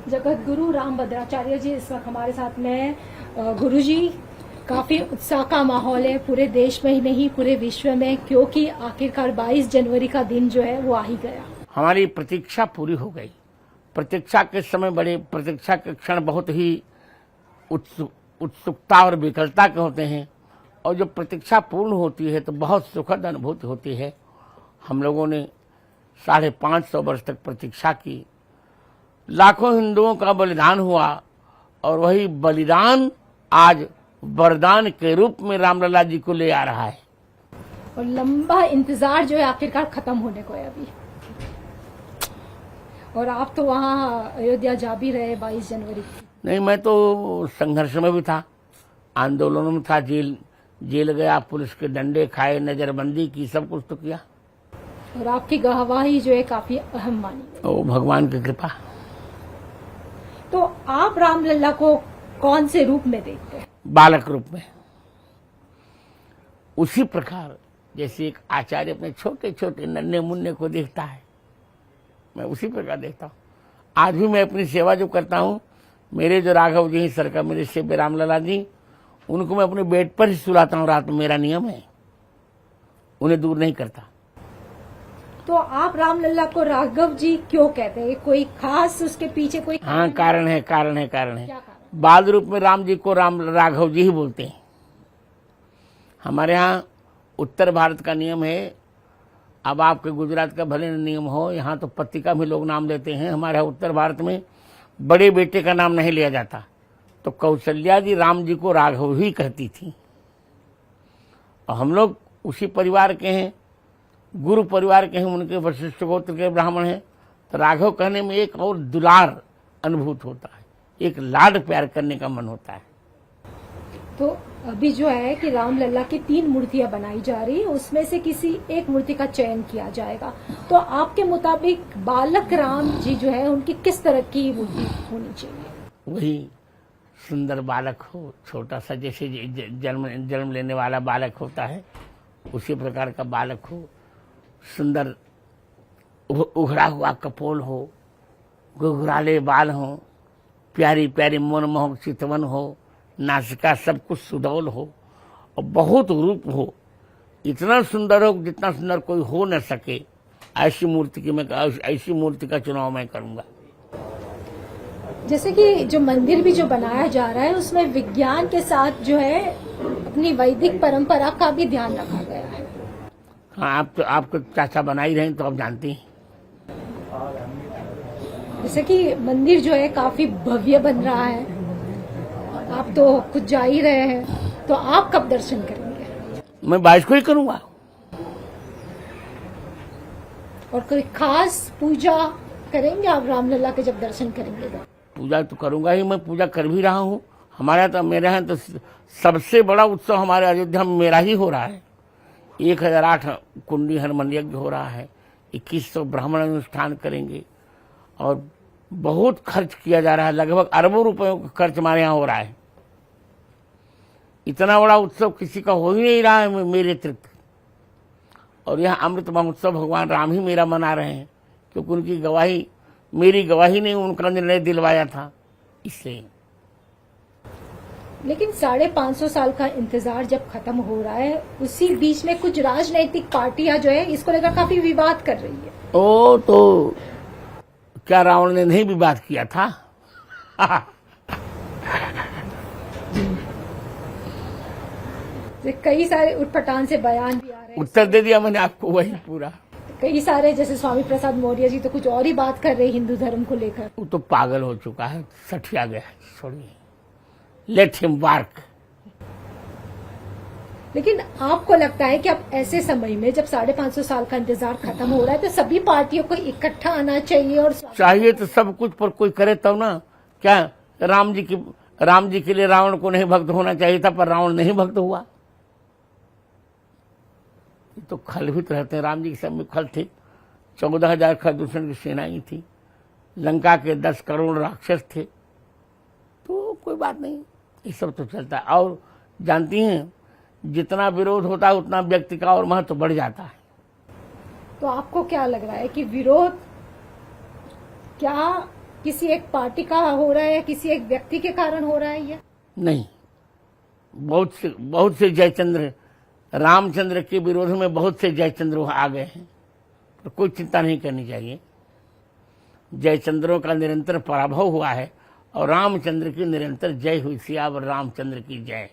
जगत गुरु राम भद्राचार्य जी इस वक्त हमारे साथ में। गुरु जी, काफी उत्साह का माहौल है पूरे देश में ही नहीं पूरे विश्व में, क्योंकि आखिरकार 22 जनवरी का दिन जो है वो आ ही गया। हमारी प्रतीक्षा पूरी हो गई। प्रतीक्षा के समय बड़े प्रतीक्षा के क्षण बहुत ही उत्सुकता और विकलता के होते हैं, और जब प्रतीक्षा पूर्ण होती है तो बहुत सुखद अनुभूति होती है। हम लोगों ने 550 वर्ष तक प्रतीक्षा की, लाखों हिंदुओं का बलिदान हुआ, और वही बलिदान आज वरदान के रूप में रामलला जी को ले आ रहा है। और लंबा इंतजार जो है आखिरकार खत्म होने को है अभी। और आप तो वहाँ अयोध्या जा भी रहे 22 जनवरी। नहीं, मैं तो संघर्ष में भी था, आंदोलनों में था, जेल गया, पुलिस के डंडे खाए, नजरबंदी की, सब कुछ तो किया। और आपकी गवाही जो है काफी अहम मानी। ओ भगवान की कृपा। तो आप रामलला को कौन से रूप में देखते हैं? बालक रूप में। उसी प्रकार जैसे एक आचार्य अपने छोटे छोटे नन्हे मुन्ने को देखता है, मैं उसी प्रकार देखता हूँ। आज भी मैं अपनी सेवा जो करता हूँ, मेरे जो राघव जी सरकार, मेरे सेव्य रामलला जी, उनको मैं अपने बेड पर ही सुलाता हूँ रात में, मेरा नियम है, उन्हें दूर नहीं करता। तो आप रामलला को राघव जी क्यों कहते हैं? कोई खास उसके पीछे कोई हाँ, कारण है। क्या कारण? बाल रूप में राम जी को राघव जी ही बोलते हैं। हमारे यहाँ उत्तर भारत का नियम है, अब आपके गुजरात का भले नियम हो, यहाँ तो पति का भी लोग नाम लेते हैं। हमारे यहाँ उत्तर भारत में बड़े बेटे का नाम नहीं लिया जाता, तो कौशल्या जी राम जी को राघव ही कहती थी। और हम लोग उसी परिवार के हैं, गुरु परिवार के हैं, उनके वशिष्ठ गोत्र के ब्राह्मण हैं, तो राघव कहने में एक और दुलार अनुभूत होता है, एक लाड प्यार करने का मन होता है। तो अभी जो है कि रामलला की 3 मूर्तियां बनाई जा रही है, उसमें से किसी एक मूर्ति का चयन किया जाएगा। तो आपके मुताबिक बालक राम जी जो है उनकी किस तरह की मूर्ति होनी चाहिए? वही सुंदर बालक हो, छोटा सा, जैसे जन्म लेने वाला बालक होता है उसी प्रकार का बालक हो, सुंदर उघड़ा हुआ कपोल हो, घुघराले बाल हो, प्यारी प्यारी मनमोहक चितवन हो, नासिका सब कुछ सुडौल हो, और बहुत रूप हो, इतना सुंदर हो जितना सुंदर कोई हो न सके। ऐसी मूर्ति का चुनाव मैं करूंगा। जैसे कि जो मंदिर भी जो बनाया जा रहा है उसमें विज्ञान के साथ जो है अपनी वैदिक परंपरा का भी ध्यान रखा गया है। हाँ, आप तो आपको चाचा बना ही रहे हैं, तो आप जानते हैं। जैसे कि मंदिर जो है काफी भव्य बन रहा है, आप तो खुद जा ही रहे हैं, तो आप कब दर्शन करेंगे? मैं 22 को ही करूंगा। और कोई खास पूजा करेंगे आप रामलला के जब दर्शन करेंगे? तो पूजा तो करूंगा ही, मैं पूजा कर भी रहा हूँ। मेरे यहाँ तो सबसे बड़ा उत्सव हमारे अयोध्या में मेरा ही हो रहा है। 1008 कुंडी हनुमान यज्ञ हो रहा है, 2100 ब्राह्मण अनुष्ठान करेंगे, और बहुत खर्च किया जा रहा है, लगभग अरबों रुपयों का खर्च हमारे यहाँ हो रहा है। इतना बड़ा उत्सव किसी का हो ही नहीं रहा है मेरे अतिरिक्त। और यहाँ अमृत महोत्सव भगवान राम ही मेरा मना रहे हैं, क्योंकि उनकी गवाही, मेरी गवाही ने उनका निर्णय दिलवाया था, इसलिए। लेकिन 550 साल का इंतजार जब खत्म हो रहा है, उसी बीच में कुछ राजनैतिक पार्टियां जो है इसको लेकर काफी विवाद कर रही है। ओ, तो क्या रावण ने नहीं विवाद किया था? कई सारे उटपटांग से बयान भी आ रहे हैं। उत्तर दे दिया मैंने आपको वही पूरा। कई सारे जैसे स्वामी प्रसाद मौर्य जी तो कुछ और ही बात कर रहे हैं हिंदू धर्म को लेकर। वो तो पागल हो चुका है, सठिया गया है, छोड़िए, लेट हिम वर्क। लेकिन आपको लगता है कि अब ऐसे समय में जब 550 साल का इंतजार खत्म हो रहा है तो सभी पार्टियों को इकट्ठा आना चाहिए? और चाहिए तो सब कुछ, पर कोई करे तब ना। क्या राम जी के लिए रावण को नहीं भक्त होना चाहिए था, पर रावण नहीं भक्त हुआ। तो खल भी तो रहते हैं, राम जी के समय खल थे, 14,000 खरदूषण की सेनाएं थी, लंका के 10 करोड़ राक्षस थे, तो कोई बात नहीं, ये सब तो चलता है। और जानती हैं, जितना विरोध होता है उतना व्यक्ति का और महत्व बढ़ जाता है। तो आपको क्या लग रहा है कि विरोध क्या किसी एक पार्टी का हो रहा है या किसी एक व्यक्ति के कारण हो रहा है ये? नहीं, बहुत से जयचंद्र, रामचंद्र के विरोध में बहुत से जयचंद्र आ गए हैं, तो कोई चिंता नहीं करनी चाहिए। जयचंद्रों का निरंतर पराभव हुआ है और रामचंद्र की निरंतर जय हुई। सियावर रामचंद्र की जय।